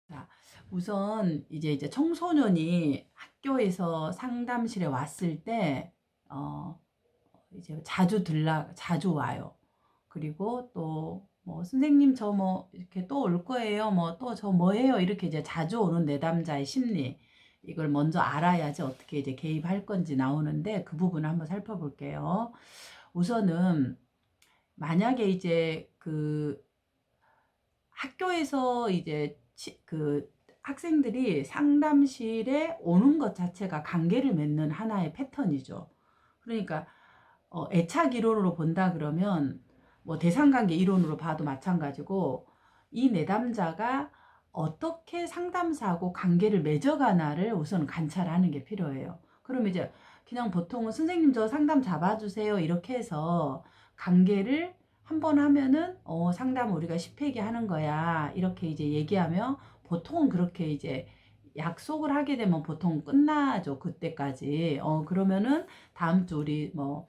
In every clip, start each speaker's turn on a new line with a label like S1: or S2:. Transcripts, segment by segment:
S1: 자, 우선 이제 청소년이 학교에서 상담실에 왔을 때, 이제 자주 와요. 그리고 또, 뭐, 선생님, 저 뭐, 이렇게 또 올 거예요. 뭐, 또 저 뭐예요. 이렇게 이제 자주 오는 내담자의 심리. 이걸 먼저 알아야지 어떻게 이제 개입할 건지 나오는데, 그 부분을 한번 살펴볼게요. 우선은, 만약에 이제 학교에서 이제 그 학생들이 상담실에 오는 것 자체가 관계를 맺는 하나의 패턴이죠. 그러니까 애착 이론으로 본다 그러면 뭐 대상관계 이론으로 봐도 마찬가지고 이 내담자가 어떻게 상담사하고 관계를 맺어가나를 우선 관찰하는 게 필요해요. 그럼 이제 그냥 보통은 선생님 저 상담 잡아주세요 이렇게 해서 관계를 한 번 하면은 상담 우리가 10회기 하는 거야 이렇게 이제 얘기하면 보통은 그렇게 이제 약속을 하게 되면 보통 끝나죠. 그때까지. 그러면은 다음 주 우리 뭐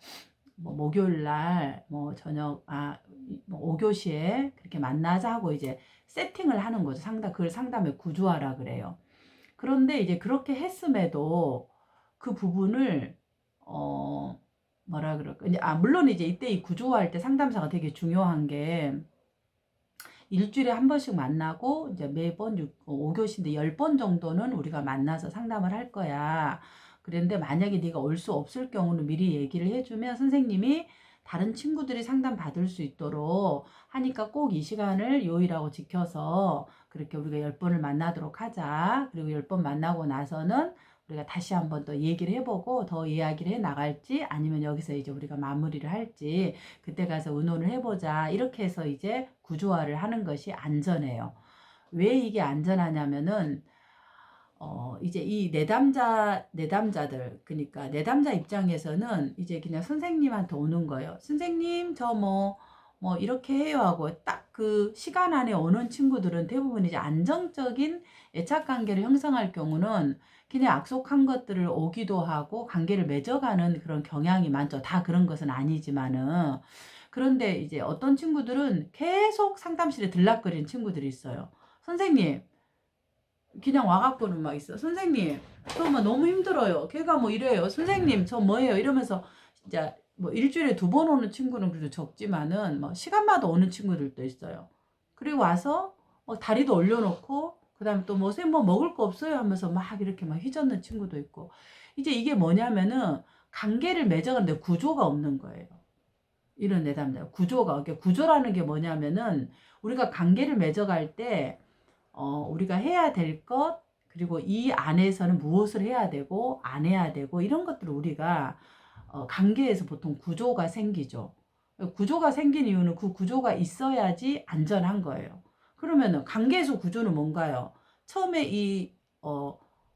S1: 목요일 날 뭐 저녁 뭐 5교시에 그렇게 만나자 하고 이제 세팅을 하는 거죠. 그걸 상담의 구조화라 그래요. 그런데 이제 그렇게 했음에도 그 부분을 어 뭐라 그럴까? 이제 물론 이제 이때 이 구조화할 때 상담사가 되게 중요한 게 일주일에 한 번씩 만나고 이제 매번 5교시인데 10번 정도는 우리가 만나서 상담을 할 거야. 그런데 만약에 네가 올 수 없을 경우는 미리 얘기를 해주면 선생님이 다른 친구들이 상담 받을 수 있도록 하니까 꼭 이 시간을 요일하고 지켜서 그렇게 우리가 10번을 만나도록 하자. 그리고 10번 만나고 나서는 우리가 다시 한번 더 얘기를 해보고 더 이야기를 해 나갈지 아니면 여기서 이제 우리가 마무리를 할지 그때 가서 의논을 해보자. 이렇게 해서 이제 구조화를 하는 것이 안전해요. 왜 이게 안전하냐면은 이제 이 내담자들, 그러니까 내담자 입장에서는 이제 그냥 선생님한테 오는 거예요. 선생님, 저 뭐, 이렇게 해요 하고 딱 그 시간 안에 오는 친구들은 대부분 이제 안정적인 애착 관계를 형성할 경우는 그냥 약속한 것들을 오기도 하고 관계를 맺어가는 그런 경향이 많죠. 다 그런 것은 아니지만은. 그런데 이제 어떤 친구들은 계속 상담실에 들락거리는 친구들이 있어요. 선생님, 그냥 와갖고는 막 있어. 선생님, 저 뭐 너무 힘들어요. 걔가 뭐 이래요. 선생님, 저 뭐예요? 이러면서 진짜 뭐 일주일에 2번 오는 친구는 그래도 적지만은 뭐 시간마다 오는 친구들도 있어요. 그리고 와서 다리도 올려놓고 그다음에 또 뭐 쌤 뭐 먹을 거 없어요 하면서 막 이렇게 막 휘젓는 친구도 있고 이제 이게 뭐냐면은 관계를 맺어가는데 구조가 없는 거예요. 이런 내담자 구조가 이게 구조라는 게 뭐냐면은 우리가 관계를 맺어갈 때 우리가 해야 될 것, 그리고 이 안에서는 무엇을 해야 되고, 안 해야 되고, 이런 것들을 우리가 관계에서 보통 구조가 생기죠. 구조가 생긴 이유는 그 구조가 있어야지 안전한 거예요. 그러면은 관계에서 구조는 뭔가요? 처음에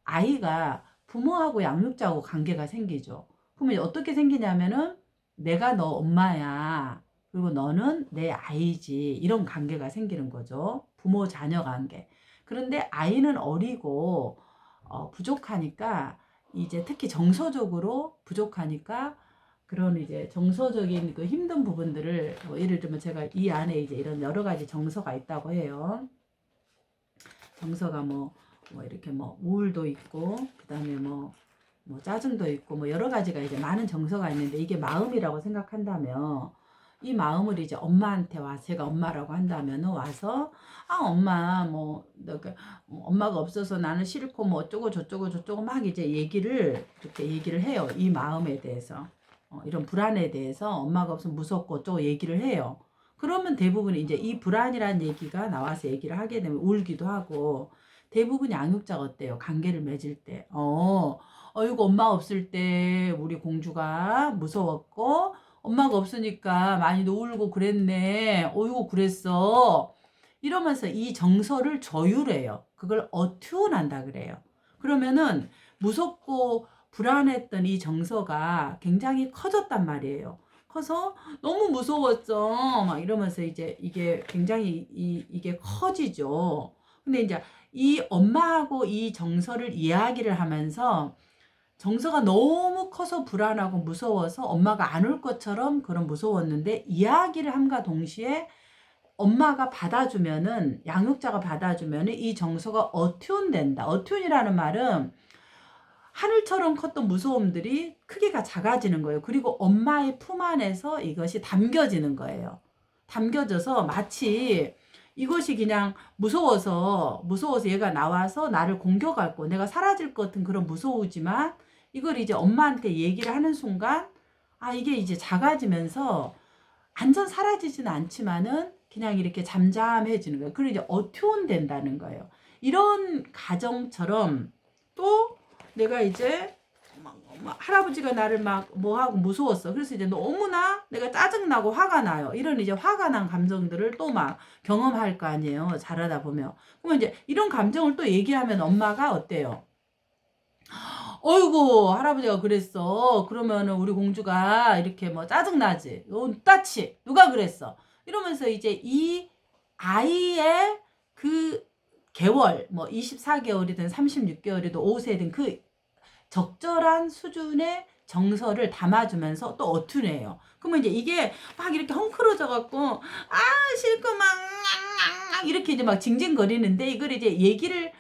S1: 아이가 부모하고 양육자하고 관계가 생기죠. 그러면 어떻게 생기냐면은 내가 너 엄마야. 그리고 너는 내 아이지. 이런 관계가 생기는 거죠. 부모 자녀 관계. 그런데 아이는 어리고 부족하니까 이제 특히 정서적으로 부족하니까 그런 이제 정서적인 그 힘든 부분들을 예를 들면 제가 이 안에 이제 이런 여러 가지 정서가 있다고 해요. 정서가 뭐 이렇게 뭐 우울도 있고 그다음에 뭐 짜증도 있고 뭐 여러 가지가 이제 많은 정서가 있는데 이게 마음이라고 생각한다면 이 마음을 이제 엄마한테 와 제가 엄마라고 한다면 와서 엄마 엄마가 없어서 나는 싫고 뭐 어쩌고 저쩌고 저쩌고 막 이제 이렇게 얘기를 해요. 이 마음에 대해서 이런 불안에 대해서 엄마가 없으면 무섭고 어쩌고 얘기를 해요. 그러면 대부분 이제 이 불안이라는 얘기가 나와서 얘기를 하게 되면 울기도 하고 대부분 양육자가 어때요? 관계를 맺을 때 어이구 엄마 없을 때 우리 공주가 무서웠고 엄마가 없으니까 많이 울고 그랬네. 어이구 그랬어. 이러면서 이 정서를 조율해요. 그걸 어튜온한다 그래요. 그러면은 무섭고 불안했던 이 정서가 굉장히 커졌단 말이에요. 커서 너무 무서웠어. 막 이러면서 이제 이게 굉장히 이게 커지죠. 근데 이제 이 엄마하고 이 정서를 이야기를 하면서 정서가 너무 커서 불안하고 무서워서 엄마가 안 올 것처럼 그런 무서웠는데 이야기를 함과 동시에 엄마가 받아주면은, 양육자가 받아주면은 이 정서가 어튠된다. 어튠이라는 말은 하늘처럼 컸던 무서움들이 크기가 작아지는 거예요. 그리고 엄마의 품 안에서 이것이 담겨지는 거예요. 담겨져서 마치 이것이 그냥 무서워서 얘가 나와서 나를 공격할 거, 내가 사라질 것 같은 그런 무서우지만 이걸 이제 엄마한테 얘기를 하는 순간 이게 이제 작아지면서 완전 사라지지는 않지만은 그냥 이렇게 잠잠해지는 거예요. 그리고 이제 어튠 된다는 거예요. 이런 가정처럼 또 내가 이제 할아버지가 나를 막 뭐하고 무서웠어. 그래서 이제 너무나 내가 짜증나고 화가 나요. 이런 이제 화가 난 감정들을 또 막 경험할 거 아니에요. 자라다 보면. 그러면 이제 이런 감정을 또 얘기하면 엄마가 어때요? 어이구, 할아버지가 그랬어. 그러면은 우리 공주가 이렇게 뭐 짜증나지. 따치. 누가 그랬어. 이러면서 이제 이 아이의 그 개월, 뭐 24개월이든 36개월이든 5세든 그 적절한 수준의 정서를 담아주면서 또 어투네요. 그러면 이제 이게 막 이렇게 헝클어져 갖고 싫고 막 이렇게 이제 막 징징거리는데 이걸 이제 얘기를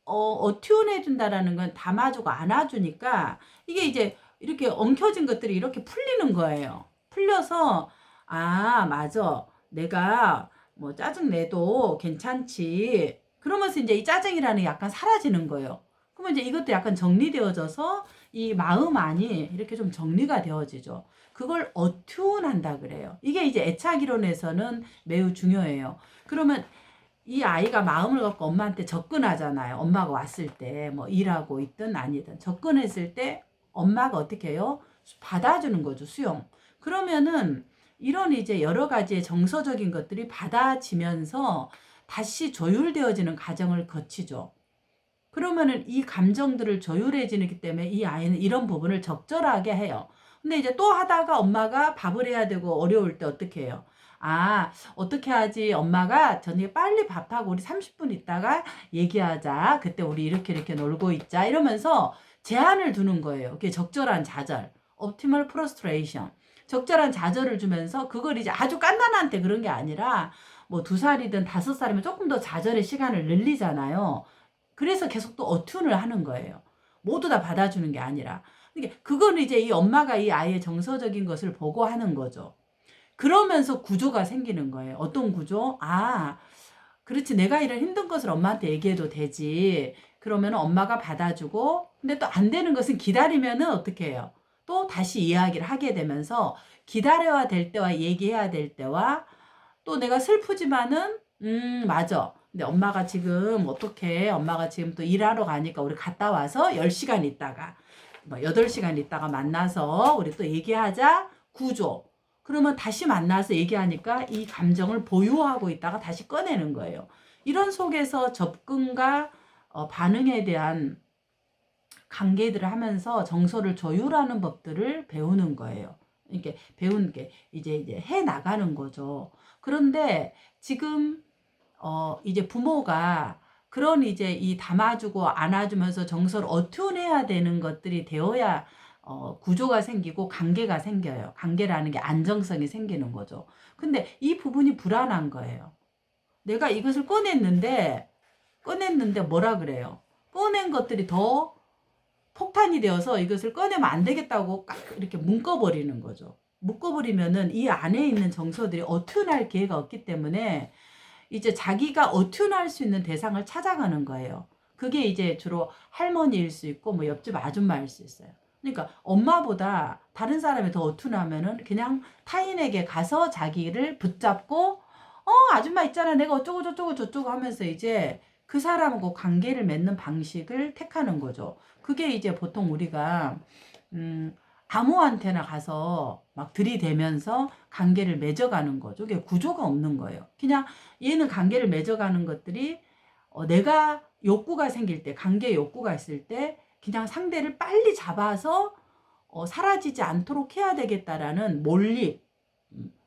S1: 어투해 준다라는 건 담아주고 안아주니까 이게 이제 이렇게 엉켜진 것들이 이렇게 풀리는 거예요. 풀려서 맞아, 내가 뭐 짜증 내도 괜찮지. 그러면서 이제 이 짜증이라는 게 약간 사라지는 거예요. 그러면 이제 이것도 약간 정리되어져서 이 마음 안이 이렇게 좀 정리가 되어지죠. 그걸 어튠한다 그래요. 이게 이제 애착이론에서는 매우 중요해요. 그러면 이 아이가 마음을 갖고 엄마한테 접근하잖아요. 엄마가 왔을 때 뭐 일하고 있든 아니든 접근했을 때 엄마가 어떻게 해요? 받아주는 거죠. 수용. 그러면은 이런 이제 여러 가지의 정서적인 것들이 받아지면서 다시 조율되어지는 과정을 거치죠. 그러면은 이 감정들을 조율해지기 때문에 이 아이는 이런 부분을 적절하게 해요. 근데 이제 또 하다가 엄마가 밥을 해야 되고 어려울 때 어떻게 해요? 어떻게 하지? 엄마가 저녁에 빨리 밥하고 우리 30분 있다가 얘기하자. 그때 우리 이렇게 놀고 있자. 이러면서 제한을 두는 거예요. 그게 적절한 좌절. optimal frustration. 적절한 좌절을 주면서 그걸 이제 아주 깐난한테 그런 게 아니라 뭐 2살이든 5살이면 조금 더 좌절의 시간을 늘리잖아요. 그래서 계속 또 어튠을 하는 거예요. 모두 다 받아주는 게 아니라. 그러니까 그건 이제 이 엄마가 이 아이의 정서적인 것을 보고 하는 거죠. 그러면서 구조가 생기는 거예요. 어떤 구조? 그렇지. 내가 이런 힘든 것을 엄마한테 얘기해도 되지. 그러면 엄마가 받아주고, 근데 또 안 되는 것은 기다리면은 어떻게 해요? 또 다시 이야기를 하게 되면서 기다려야 될 때와 얘기해야 될 때와 또 내가 슬프지만은, 맞아. 근데 엄마가 지금 어떻게, 엄마가 지금 또 일하러 가니까 우리 갔다 와서 10시간 있다가, 뭐 8시간 있다가 만나서 우리 또 얘기하자. 구조. 그러면 다시 만나서 얘기하니까 이 감정을 보유하고 있다가 다시 꺼내는 거예요. 이런 속에서 접근과 반응에 대한 관계들을 하면서 정서를 조율하는 법들을 배우는 거예요. 이렇게 배운 게 이제 해 나가는 거죠. 그런데 지금 이제 부모가 그런 이제 이 담아주고 안아주면서 정서를 어튠해야 되는 것들이 되어야 구조가 생기고 관계가 생겨요. 관계라는 게 안정성이 생기는 거죠. 근데 이 부분이 불안한 거예요. 내가 이것을 꺼냈는데 뭐라 그래요? 꺼낸 것들이 더 폭탄이 되어서 이것을 꺼내면 안 되겠다고 이렇게 묶어버리는 거죠. 묶어버리면은 이 안에 있는 정서들이 어튠할 기회가 없기 때문에 이제 자기가 어튠할 수 있는 대상을 찾아가는 거예요. 그게 이제 주로 할머니일 수 있고 뭐 옆집 아줌마일 수 있어요. 그러니까 엄마보다 다른 사람이 더 어튠하면은 그냥 타인에게 가서 자기를 붙잡고 아줌마 있잖아, 내가 어쩌고 저쩌고 저쩌고 하면서 이제 그 사람하고 관계를 맺는 방식을 택하는 거죠. 그게 이제 보통 우리가 아무한테나 가서 막 들이대면서 관계를 맺어가는 거죠. 그게 구조가 없는 거예요. 그냥 얘는 관계를 맺어가는 것들이 내가 욕구가 생길 때, 관계 욕구가 있을 때 그냥 상대를 빨리 잡아서 사라지지 않도록 해야 되겠다라는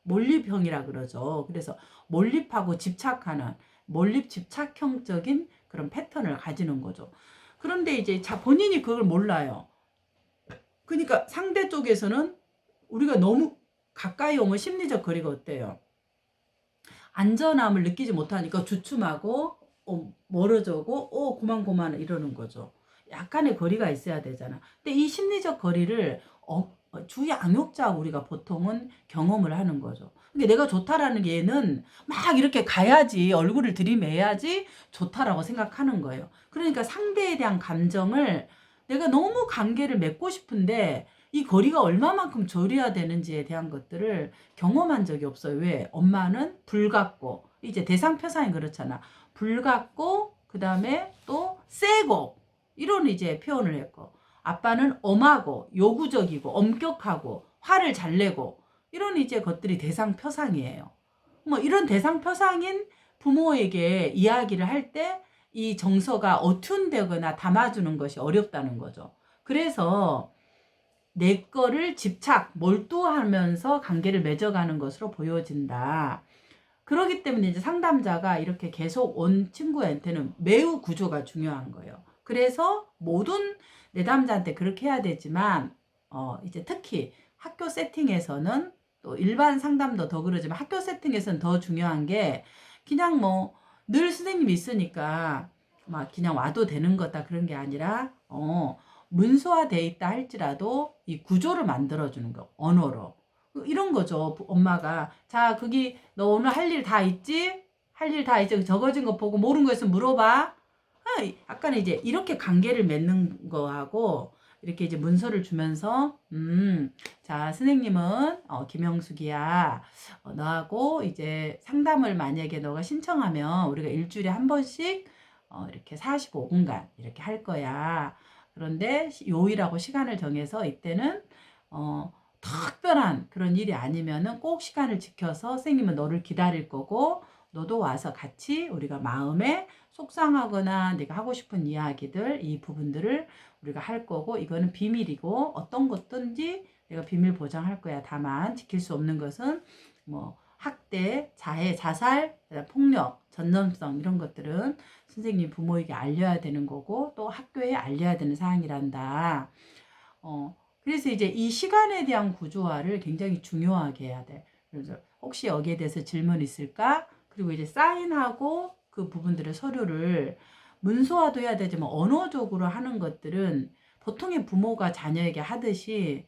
S1: 몰입형이라 그러죠. 그래서 몰입하고 집착하는 몰입 집착형적인 그런 패턴을 가지는 거죠. 그런데 이제 본인이 그걸 몰라요. 그러니까 상대 쪽에서는 우리가 너무 가까이 오면 심리적 거리가 어때요? 안전함을 느끼지 못하니까 주춤하고 멀어져고 고만 이러는 거죠. 약간의 거리가 있어야 되잖아. 근데 이 심리적 거리를 주양육자하고 우리가 보통은 경험을 하는 거죠. 근데 내가 좋다라는 게 얘는 막 이렇게 가야지, 얼굴을 들이매야지 좋다라고 생각하는 거예요. 그러니까 상대에 대한 감정을 내가 너무 관계를 맺고 싶은데 이 거리가 얼마만큼 절여야 되는지에 대한 것들을 경험한 적이 없어요. 왜? 엄마는 불같고, 이제 대상표상이 그렇잖아. 불같고, 그 다음에 또 세고, 이런 이제 표현을 했고, 아빠는 엄하고, 요구적이고, 엄격하고, 화를 잘 내고, 이런 이제 것들이 대상표상이에요. 뭐 이런 대상표상인 부모에게 이야기를 할 때 이 정서가 어툰되거나 담아주는 것이 어렵다는 거죠. 그래서 내 거를 집착, 몰두하면서 관계를 맺어가는 것으로 보여진다. 그렇기 때문에 이제 상담자가 이렇게 계속 온 친구한테는 매우 구조가 중요한 거예요. 그래서 모든 내담자한테 그렇게 해야 되지만, 이제 특히 학교 세팅에서는 또 일반 상담도 더 그러지만 학교 세팅에서는 더 중요한 게 그냥 뭐 늘 선생님이 있으니까 막 그냥 와도 되는 거다 그런 게 아니라, 문서화돼 있다 할지라도 이 구조를 만들어주는 거, 언어로. 이런 거죠. 엄마가, 자, 거기 너 오늘 할 일 다 있지? 할 일 다 있지? 적어진 거 보고 모르는 거 있으면 물어봐. 약간 이제 이렇게 관계를 맺는 거하고, 이렇게 이제 문서를 주면서, 자, 선생님은, 김영숙이야. 너하고 이제 상담을 만약에 너가 신청하면 우리가 일주일에 한 번씩, 이렇게 45분간 이렇게 할 거야. 그런데 요일하고 시간을 정해서 이때는, 특별한 그런 일이 아니면은 꼭 시간을 지켜서 선생님은 너를 기다릴 거고, 너도 와서 같이 우리가 마음에 속상하거나 내가 하고 싶은 이야기들, 이 부분들을 우리가 할 거고, 이거는 비밀이고 어떤 것든지 내가 비밀 보장할 거야. 다만 지킬 수 없는 것은 뭐 학대, 자해, 자살, 폭력, 전염성 이런 것들은 선생님 부모에게 알려야 되는 거고 또 학교에 알려야 되는 사항이란다. 그래서 이제 이 시간에 대한 구조화를 굉장히 중요하게 해야 돼. 그래서 혹시 여기에 대해서 질문 있을까? 그리고 이제 사인하고 그 부분들의 서류를 문서화도 해야 되지만 언어적으로 하는 것들은 보통의 부모가 자녀에게 하듯이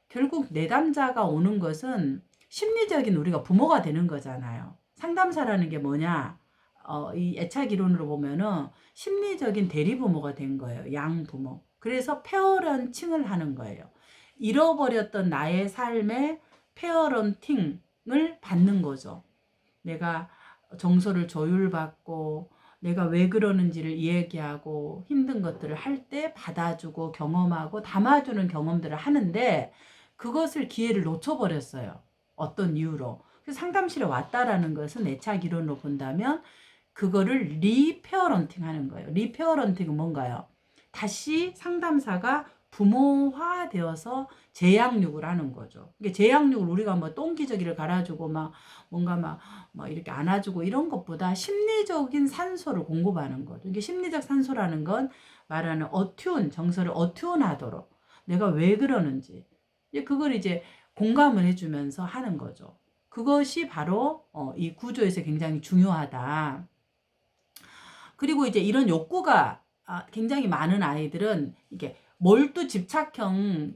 S1: 결국 내담자가 오는 것은 심리적인 우리가 부모가 되는 거잖아요. 상담사라는 게 뭐냐? 이 애착 이론으로 보면은 심리적인 대리부모가 된 거예요. 양부모. 그래서 페어런팅을 하는 거예요. 잃어버렸던 나의 삶의 페어런팅을 받는 거죠. 내가 정서를 조율받고 내가 왜 그러는지를 얘기하고 힘든 것들을 할 때 받아주고 경험하고 담아주는 경험들을 하는데 그것을 기회를 놓쳐버렸어요. 어떤 이유로. 그래서 상담실에 왔다라는 것은 애착 이론으로 본다면 그거를 리페어런팅 하는 거예요. 리페어런팅은 뭔가요? 다시 상담사가 부모화 되어서 재양육을 하는 거죠. 이게 재양육을 우리가 뭐 똥기저귀를 갈아주고 막 뭔가 막 이렇게 안아주고 이런 것보다 심리적인 산소를 공급하는 거죠. 이게 심리적 산소라는 건 말하는 정서를 어튠하도록 내가 왜 그러는지 그걸 이제 공감을 해주면서 하는 거죠. 그것이 바로 이 구조에서 굉장히 중요하다. 그리고 이제 이런 욕구가 굉장히 많은 아이들은 이게 몰두 집착형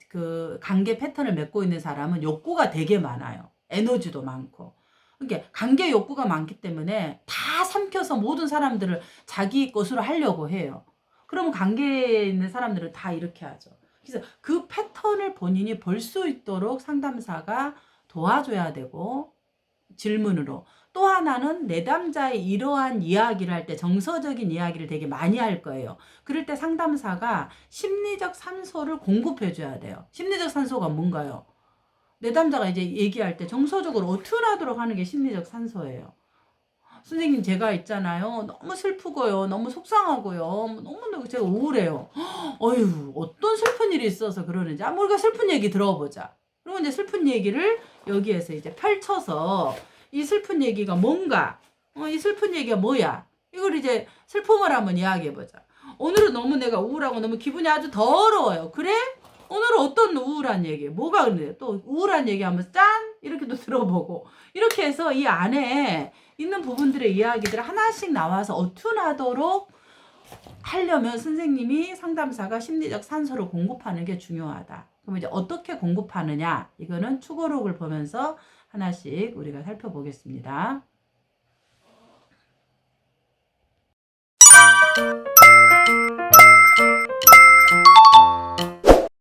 S1: 그 관계 패턴을 맺고 있는 사람은 욕구가 되게 많아요. 에너지도 많고. 그러니까 관계 욕구가 많기 때문에 다 삼켜서 모든 사람들을 자기 것으로 하려고 해요. 그러면 관계에 있는 사람들은 다 이렇게 하죠. 그래서 그 패턴을 본인이 볼 수 있도록 상담사가 도와줘야 되고 질문으로 또 하나는 내담자의 이러한 이야기를 할 때 정서적인 이야기를 되게 많이 할 거예요. 그럴 때 상담사가 심리적 산소를 공급해 줘야 돼요. 심리적 산소가 뭔가요? 내담자가 이제 얘기할 때 정서적으로 어투나도록 하는 게 심리적 산소예요. 선생님 제가 있잖아요. 너무 슬프고요. 너무 속상하고요. 너무 제가 우울해요. 어휴 어떤 슬픈 일이 있어서 그러는지 우리가 슬픈 얘기 들어보자. 그리고 이제 슬픈 얘기를 여기에서 이제 펼쳐서 이 슬픈 얘기가 뭔가 이 슬픈 얘기가 뭐야 이걸 이제 슬픔을 한번 이야기해보자. 오늘은 너무 내가 우울하고 너무 기분이 아주 더러워요. 그래? 오늘은 어떤 우울한 얘기, 뭐가 그래요? 또 우울한 얘기하면서 짠 이렇게 또 들어보고 이렇게 해서 이 안에 있는 부분들의 이야기들 하나씩 나와서 어투나도록 하려면 선생님이 상담사가 심리적 산소를 공급하는 게 중요하다. 그럼 이제 어떻게 공급하느냐? 이거는 추고록을 보면서 하나씩 우리가 살펴보겠습니다.